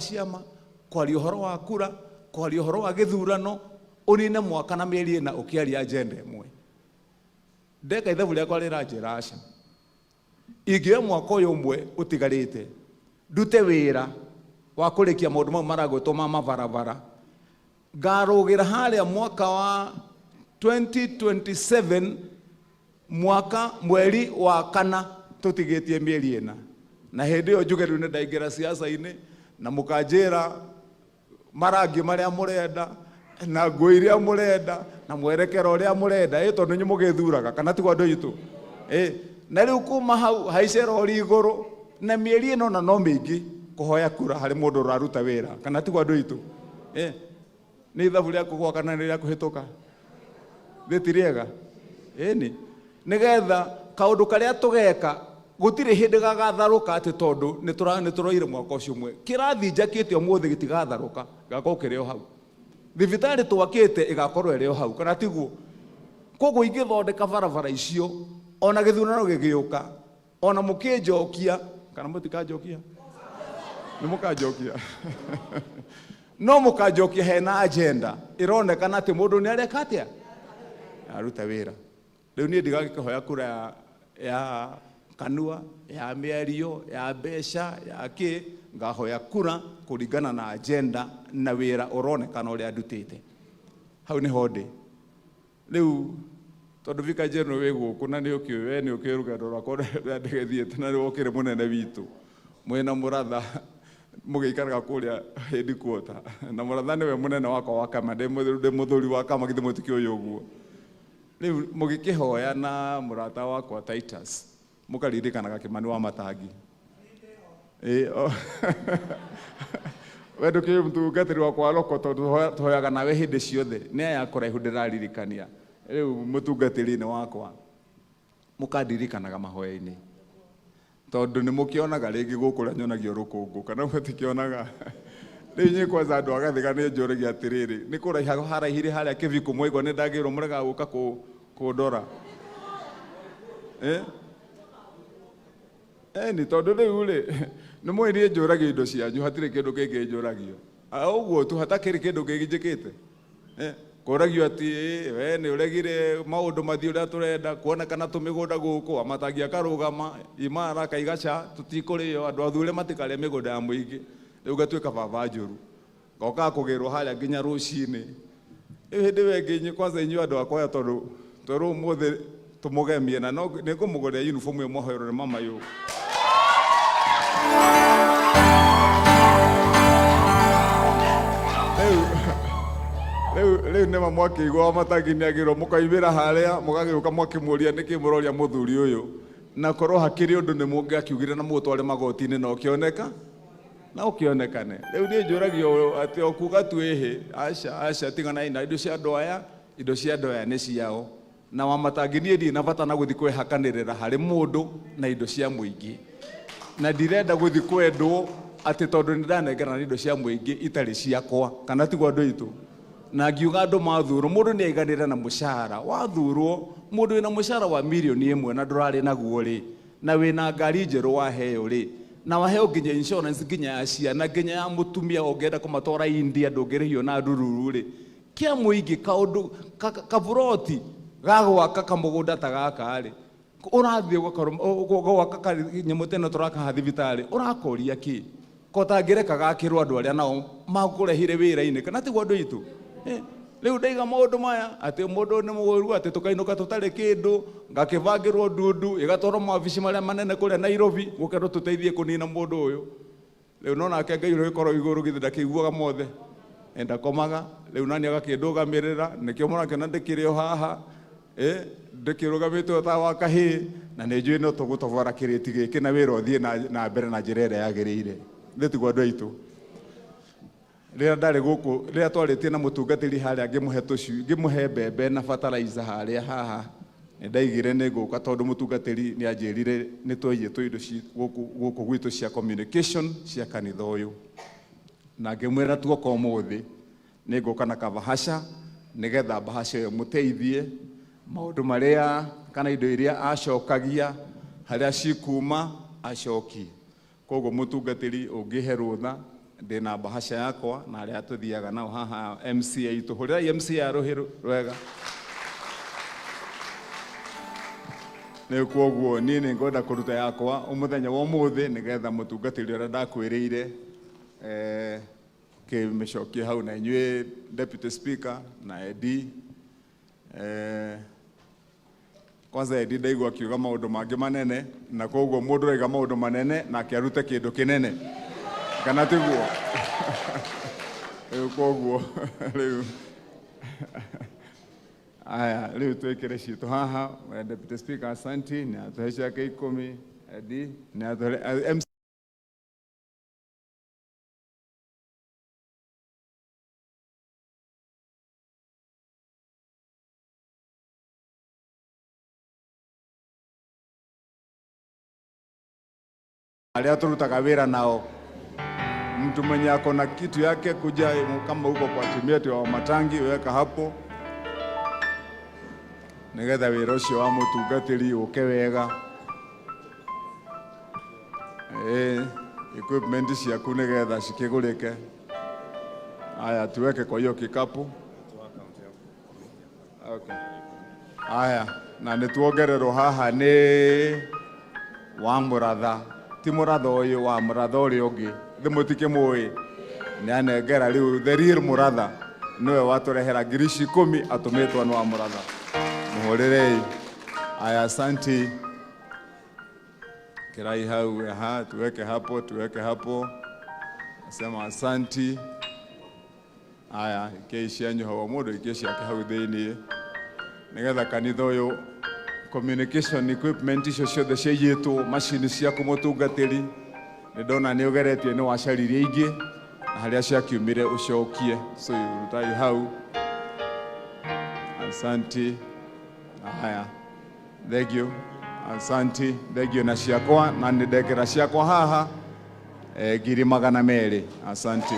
ciama kwaria uhoro wa kura kwaria uhoro wa githurano unine mwaka na mieri na ukiaria agenda imwe ndeka ithabu riakwa riranjira aca ingioya mwaka uyu umwe utigarite ndute wira wa kurikia maundu mau maragwitwo mabarabara ngarugira haria mwaka wa 2027 mwaka mweri wa kana tutigitie mieri ina na hindi yo njuge riu ndaingira siasa-ini na mukanjira marangi maria murenda na nguo iria murenda na mwerekero uria murenda tondu nyu mugithuraga kana tigwa andu itu na riu kuma hau haicera ori iguru na mieri ino na no mingi kuhoya kura hari mundu uraruta wira kana tigwa andu itu ni ithabu riaku gwa kana riria kuhituka thitiriega ni nigetha kaundu karia tugeka gutire hindi gagatharuka ati tondu nituroire mwaka ucio umwe kirathi njakite umuthi gitigatharuka gakorwo kirio hau thibitari twakite igakorwo irio hau kana tiguo koguo ingithondeka barabara icio ona githurano gigiuka ona mukinjokia kana mutikanjokia ni mukanjokia no mukanjokia hena agenda ironekana ati mundu ni areka atia aruta wira riu ni ndigagikohoya kura ya kanua ya miario ya besha ya ki ngahoya kura kuringana na agenda na wira uronekana uria ndutite hau ni honde riu tondu vika jeno we guku na ni ukiwe ni ukirugendo rwako ndigithiete na riokire munene witu mwena muratha mugiikaraga kuria headquarter na muratha niwe munene wakwa wa kama ndi muthuri wa kama githi mutiki uyu uguo riu mugikihoya na murata wakwa Titus mukaririkanaga Kimani wa Matangi wendo kiyo mtungatiri wakwa loko tondu tuhoyaga nawe hindi ciothe ni aya kuraihu ndiraririkania riu mutungatiri ni wakwa mukandirikanaga mahoya-ini tondu ni mukionaga ringi gukura nyonagio rukungu kana mutikionaga riu nyi kwanza andu agathiga ni njuragia atiriri ni kuraiha haraihire haria Kiviku Mwaigwa ni ndagirwo murega guka kundora ni tondu riu ri ni mwini njuragia indo cianyu hatire kindu kingi njuragio uguo tu hatakiri kindu kingi njikite kuragio ati we ni uregire maundu mathii uria turenda kuona kana tumigunda guku Amatangi akarugama imara kaigaca tutikurio andu athure matikare migunda ya muingi riu gatuika baba njuru ngoka kugirwo haria nginya rucini hindi wengi nyi kwanza inyu andu akoya tondu muthi tumugemie na no ningumugoria uniform yo mwahoerwo ni mama yu Riu nema mwakiigwa Amatangi ni agirwo mukaimira haria mugagiuka mwakimuria niki muroria muthuri uyu na korwo hakiri undu ni mungi akiugire na mutware magoti-ini na ukioneka na ukionekane riu ni njuragio ati okuga tu aca tigana ina indo cia andu aya ni ciao na Amatangi ni ndi na bata na guthi kwehakanirira hari mundu na indo cia muingi na ndirenda guthi kwendwo ati tondu ni ndanengera indo cia muingi itari ciakwa kana tigwa andu itu na ngiuga andu mathurwo mundu ni aiganira na mushara wathurwo mundu wina mushara wa milioni 1 na ndurari naguo ri na wina ngari njeru waheo ri na waheo nginya insurance nginya ya ciana nginya ya mutumia ongenda kumatwara India ndungirihio na ndururu ri kia muingi kaundu kaburoti gagwaka kamugunda ta gaka ri urathie gwaka nyamuteno turaka ha thibitari urakoria ki kotangireka gakirwo andu aria nao makurehire wira-ini kana tigwa andu itu riu ndaiga maundu maya ati mundu ni mugoru ati tukainuka tutari kindu ngakivangirwo ndundu igatwarwo mawabici maria manene kuria Nairobi gukerwo tuteithie kunina mundu uyu riu no nake Ngai uri korwo iguru githi ndakiguaga mothe enda komaga riu nani agakindugamirira nikio murakena ndikirio haha ndikirugamite ta wa kahi na ni njui no tugutobora kiriti giki na wira uthie na mbere na njira ira yagirire nditigwa andu aitu rira ndari guku rira twaritie na mutungatiri haria ngimuhe tucu ngimuhe mbembe na fertilizer haria haha ndaigire ni guka tondu mutungatiri ni anjirire ni twaie tuindo guku gwitu cia communication cia kanitha uyu na ngimwira tuoka umuthi ni guka na kabahasha nigetha bahasha yo muteithie maundu maria kana indo iria acokagia haria cikuma acoki koguo mutungatiri ungihe rutha ndina bahasha yakwa na aria tuthiaga nao haha MC aitu hurira MC ya ruhiru rwega ne kwoguo ni ngoda kuruta yakwa umuthenya wa muthi nigetha mutungatiri uria ndakwiriire ke meshokie hau na inywe deputy speaker na Edi kwanza Edi ndaigua kiuga maundu mangi manene na kwoguo mundu raiga maundu manene na akiarute kindu kinene kana tiguo kwoguo riu aya riu twikire citu haha deputy speaker asanti ni atuhecia ke 10 Edi ni atuhe alia turutaga wira nao mtu mwenye ako na kitu yake kuja kama huko kwa timu yetu ya Matangi weka hapo nigetha wira ucio wa mutungatiri uke wega equipment ciaku nigetha cikigurike aya tuweke kwa hiyo kikapu okay aya na nituongererwo haha ni wa muratha ti muratha uyu wa muratha uri ungi thimutike mui ni anengera riu the real muratha niwe waturehera ngirici 10 atumitwa ni wa muratha muhurire aya asanti kirai hau ha tuweke hapo asema asanti aya keishanyu hawa mundu ikeshi yake hau thiini nigetha kanitha uyu communication equipment icio ciothe ciaiyitwo machine cia kumutungatiri ni ndona ni ugeretie ni wacaririe ingi na haria ciakiumire ucokie so rutai hau asanti haya thank you asanti thank you na ciakwa na ni ndekera ciakwa haha ngiri 200 asanti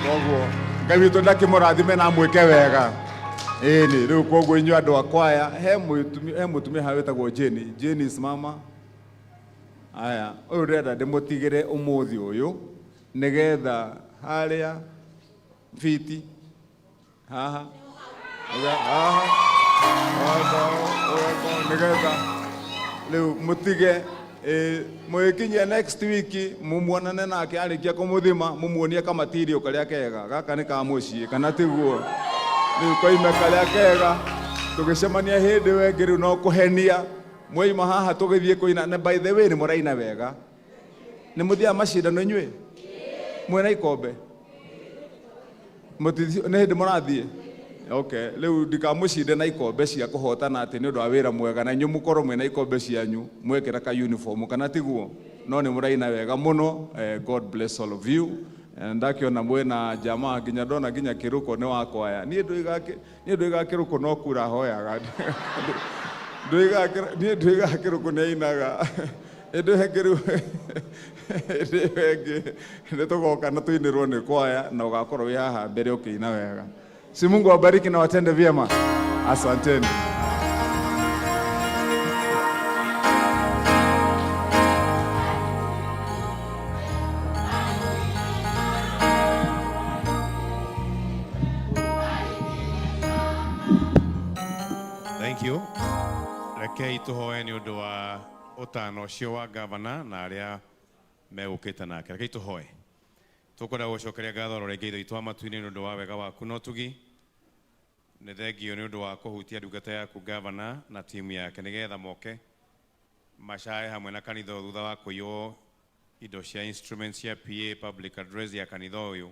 koguo Ngai witu ndakimurathime na mwike wega ni riu koguo inyu andu akwaya he mutumia hawetagwo Jeni simama aya uyu renda ndimutigire umuthi uyu nigetha haria fiti haha nigetha riu mutige mwikinyia next week mumuonane nake arikia kumuthima mumuonie ka material karia kega gaka ni ka mucii kana tiguo ni koime karia kega tugicemania hindi wengi riu no kuhenia mwaima haha tugithie kuina na by the way ni muraina wega ni muthia macindano inywe mwena ikombe ni hindi murathie okay riu ndikamucinde na ikombe cia kuhotana ati ni undu wa wira mwega na inyu mukorwo mwena ikombe cianyu mwekira ka uniform kana tiguo no ni muraina wega muno God bless all of you ndakiona mwena jamaa nginya ndona nginya kiruko ni wakwaya ni ndu igakiruko no kura hoyaga ndu igakiruko ni inaga ndu hekiru ndu tugoka na tuinirwo ni kwaya na ugakorwo wi haha mbere ukiina wega. Si Mungu awabariki na watende vyema. Asanteni. Thank you. Rekei tuhoe ni undu wa utano ucio wa gavana na aria megukite nake. Rekei tuhoe. Tukwenda gucokeria ngatho rorenge itho itwa matu-ini ni undu wa wega waku no tugi ni thengio ni undu wa kuhutia ndungata yaku gavana na timu yake nigetha moke macae hamwe na kanitha thutha wa kuiywo indo cia instruments cia PA public address ya kanitha uyu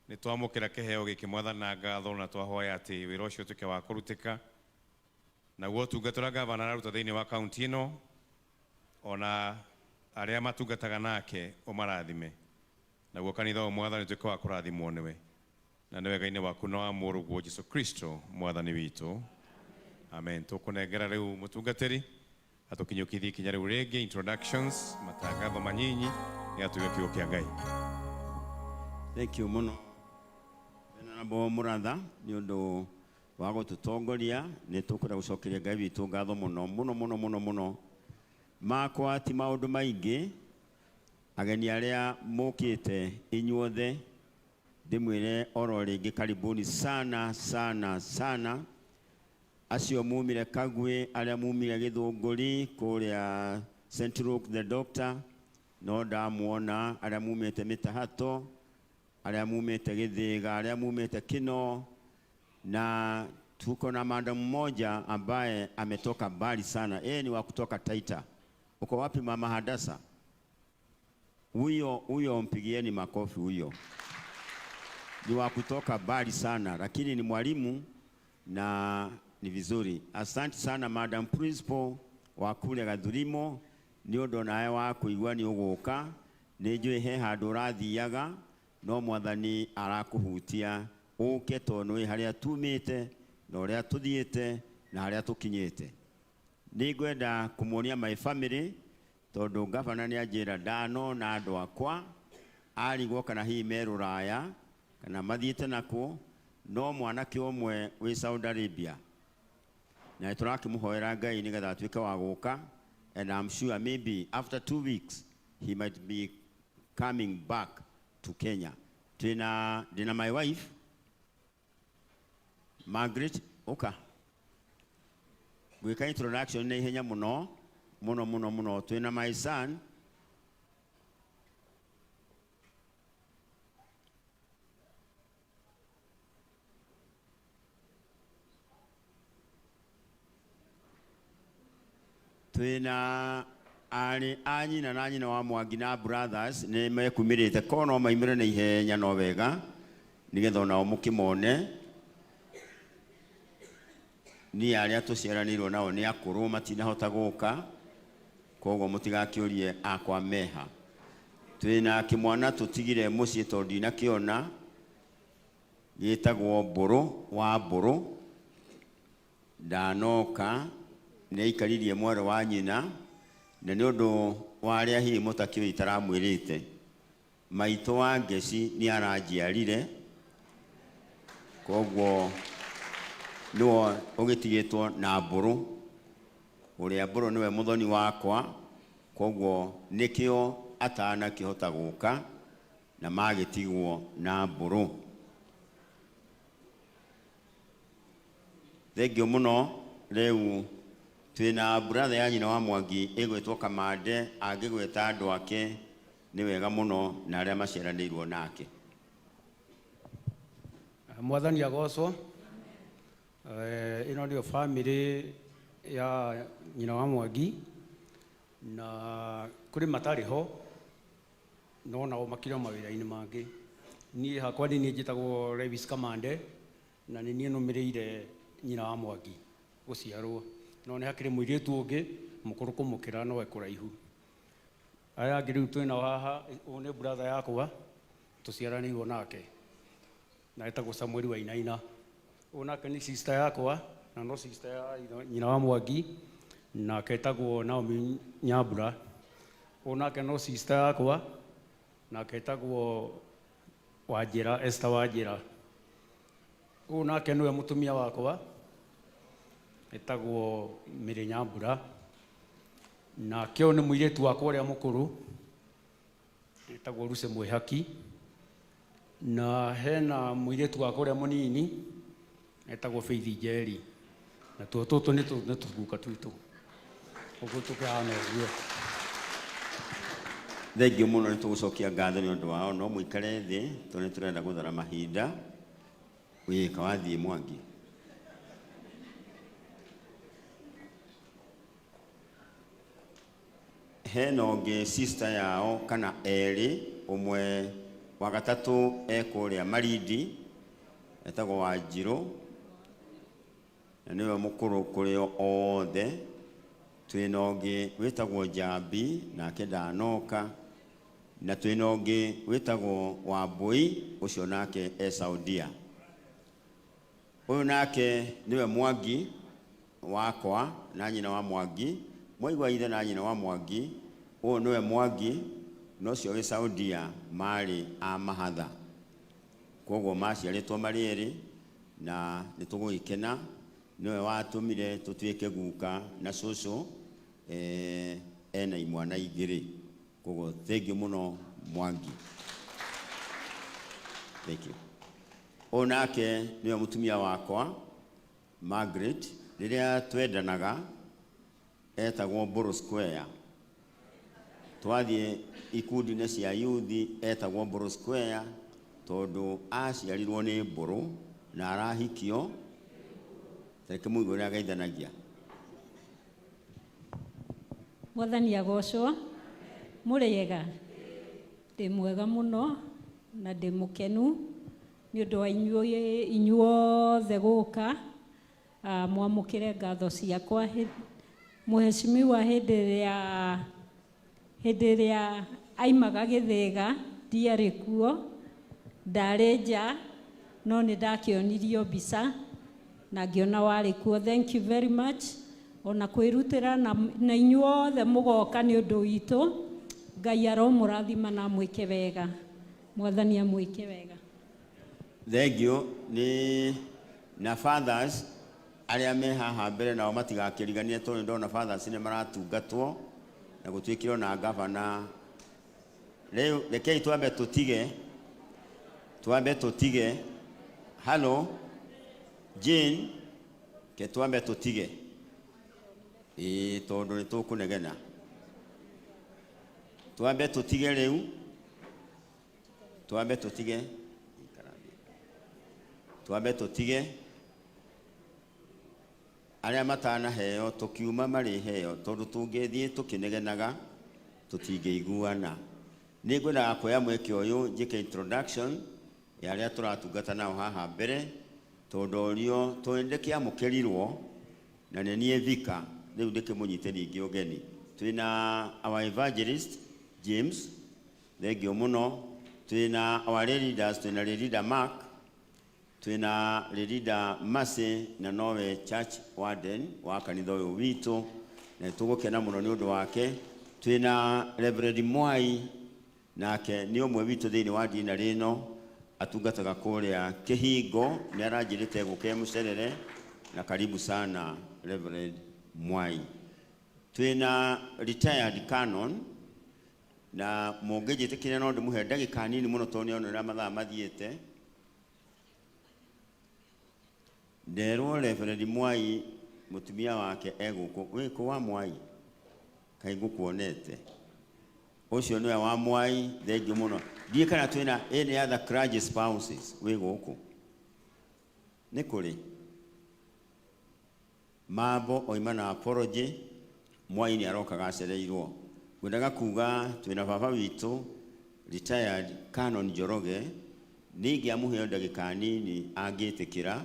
ni twamukira kiheo giki mwathana ngatho na twahoya ati wira ucio tuke wa kurutika na guo tungatura gavana na ruta thiini wa county ino ona aria matungataga nake umarathime na guo kanitha mwathani tuke wa kurathimwo niwe na ni wega-ini waku na wa muruguo Jesu Kristo mwathani witu amen. Tukunengera riu mutungatiri atukinyukithie kinya riu ringi introductions matangatho manyinyi yatuge kiugo kia Ngai. Thank you muno Venerable Muratha ni undu wa gututongoria ni tukwenda gucokeria Ngai witu ngatho muno makwa ti maundu maingi ageni aria mukite inyuothe ndimwire oro ringi karibuni sana sana sana. Acio mumire Kagwe, aria mumire Githunguri kuria St. Luke the Doctor, no ndamuona aria mumite Mitahato, aria mumite Githiga, aria mumite Kino, na tuko na madam mmoja ambaye ametoka mbali sana. Ni wa kutoka Taita. Uko wapi Mama Hadasa? Huyo mpigieni makofi huyo. Ni wa kutoka mbali sana, lakini ni mwalimu na ni vizuri. Asante sana Madam Principal wa kule Gathurimo, ni undu nae wa kuigua ni uguka. Nijui he handu rathiaga no mwathani arakuhutia uke tondu haria tumite na uria tuthiite na haria tukinyite. Ningwenda kumuonia my family tondu gavana ni ajira ndano na andu akwa arigwo kana hi meruraya kana mathiite naku, no mwanake umwe wi Saudi Arabia na turakimuhoera Ngai nigetha atuike wa guka, and I'm sure maybe after 2 weeks he might be coming back to Kenya. Dina my wife Margaret Oka gwika introduction na ihenya muno muno muno muno. Twina my son twina ari anyina na nyina wa Mwangi na brothers ni mekumirite kono maimire na ihenya no wega nigetha nao mukimone. Ni aria tuciaranirwo nao ni akuru matinahota guka, koguo mutigakiurie akwa meha. Twina kimwana tutigire mucii tondu na kiona gitagwo Mburu wa Mburu, ndanoka ni ikaririe mwaro wa nyina, na ni undu waria hi mutakio itaramwirite. Maito wa Ngeci ni aranjiarire, koguo no ugitigitwo na Mburu. Uria Mburu niwe muthoni wakwa, koguo nikio atana kihota guka na magitigwo na Mburu. Thengio muno. Riu twina brother ya nyina wa Mwangi igwetwo Kamande, angigweta andu ake ni wega muno na aria maciaranirwo nake. Mwathani agocwo. Ino ndio family ya nyina wa Mwangi, na kuri matari ho no nao makiro mawira-ini mangi. Ni hakwa ni njitagwo Lewis Kamande, na ni nie numireire nyina wa Mwangi guciarwo, no ni hakire muiritu ungi mukuru kumukira no ekuraihu. Aya ngiru twina haha une brother yakwa tuciaranirwo nake na etagwo Samuel Wainaina. Unake ni sister yakwa na no sister ya nyina wa Mwangi, na ketagwo Naomi Nyambura. Unake no sister yakwa na ketagwo Wanjira, Esther Wanjira. Unake niwe mutumia wakwa etagwo Miri Nyambura, na kio ni muiritu wakwa uria mukuru etagwo Lucy Mwihaki, na hena muiritu wakwa uria munini etagwo Faith Njeri, na tutu ni tuguka twitu uguo tukihana uguo. Thengio muno ni tugucokia ngatho ni undu wao, no muikare thi tone turenda guthara mahinda wika wathie Mwangi. Hena ungi sister yao kana eri, umwe wa gatatu ekuria Marindi etagwo Wanjiru, na niwe mukuru kuri othe. Twina ungi witagwo Njambi nake ndanoka, na twina ungi witagwo Wambui, ucio nake Saudia. Uyu nake niwe Mwangi wakwa na nyina wa Mwangi, mwaigwa ithe na nyina wa Mwangi. Uyu niwe Mwangi no cio wi Saudia mari a mahatha, koguo maciaritwo mari eri, na nitugukena niwe watumire tutuike guka na cucu ena imwana igiri. koguo thengiũ mũno Mwangi. Thank you. Onake nĩwe mũtumia wakwa Margaret, rĩrĩa twendanaga etagwo Mburu Square. Twathiĩ ikundi-inĩ cia youth etagwo Mburu Square tondũ aciarirwo nĩ mbũrũ na arahikio. Reke mũigua ũrĩa ageithanagia. Mwathani agocwo. Mũrĩega. Ndĩ mwega mũno na ndĩ mũkenu nĩ ũndũ wa inyuothe gũka mwamũkĩre ngatho ciakwa. Mũheshimiwa hĩndĩ ĩrĩa aimaga Gĩthĩga ndiarĩ kuo, ndarĩ nja no nĩ ndakĩonirio mbica na ngĩona warĩ kuo. Thank you very much. Ona kwĩrutĩra na inyuothe mũgoka nĩ ũndũ witũ. Ngai aromũrathima na mwĩke wega. Mwathani amwĩke wega. Thank you. Ni na fathers arĩa me haha mbere nao matigakĩriganie tondũ ndona fathers nĩ maratungatwo na gũtuĩkĩrwo na gavana. Rĩu rekei twambe tũtige. Hello Jane, ke twambe tũtige tondũ nĩ tũkũnegena. Twambe tũtige rĩu. Twambe tũtige arĩa matanaheo tũkiuma marĩ heo tondũ tũngĩthiĩ tũkĩnegenaga tũtingĩiguana. Nĩ ngwenda kuoya mweke ũyũ njĩke introduction ya arĩa tũratungata nao haha mbere tondũ ũrio twendekĩamũkĩrirwo na nĩ niĩ Thika rĩu ndĩkĩmũnyite ningĩ ũgeni. Twĩna our evangelist James, thengio mũno. Twĩna our leaders, twĩna leader Mark, twĩna leader Mercy na nowe church warden wa kanitha ũyũ witũ na tũgũkena mũno nĩ ũndũ wake. Twĩna Reverend Mwai nake nĩ ũmwe witũ thĩinĩ wa ndina rĩno atungataga kũrĩa Kĩhingo, nĩ aranjĩrĩte gũke mũcerere na karibu sana Reverend Mwai. Twĩna retired canon na mũngĩnjĩtĩkĩria no ndĩmũhe ndagĩka nini mũno tondũ nĩonera mathaa mathiĩte. Nderwo Reverend Mwai mũtumia wake egũkũ. Wĩkũ wa Mwai? Kaĩ ngũkuonete. Ũcio nĩwe wa Mwai. Thengiũ mũno. Ndiĩ kana twĩna any other clergy spouses wĩ gũkũ. Nĩ kũrĩ Mambo oima na apology. Mwai nĩ arokaga acereirwo. Ngwendaga kuga twĩna baba witũ retired Canon Njoroge nĩngĩamũhe ndagĩka nini angĩtĩkĩra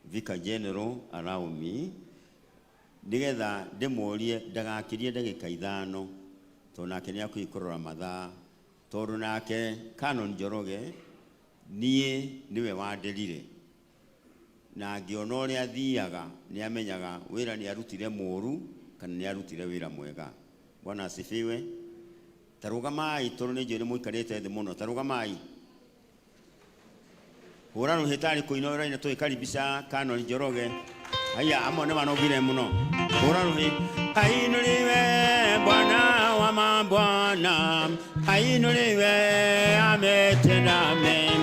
Vicar General allow me nĩgetha ndĩmũrie ndagakĩrie ndagĩka 5 tondũ nake nĩ akũikũrora mathaa tondũ nake Canon Njoroge niĩ niwe wanderire na ngĩona ũrĩa athiaga nĩ amenyaga wĩra nĩ arutire mũru kana nĩ arutire wĩra mwega. Bwana asifiwe. Tarugamai tondũ nĩ njũĩ nĩ mũikarĩte thĩ mũno. Tarugamai. Hũra rũhĩtarĩ kũina ũraina tũgĩkaribisha Canon Njoroge. Haya amwe nĩ manogire mũno. Hũra rũhĩ. Ainuliwe Bwana wa mabwana, ainuliwe ametenda mema.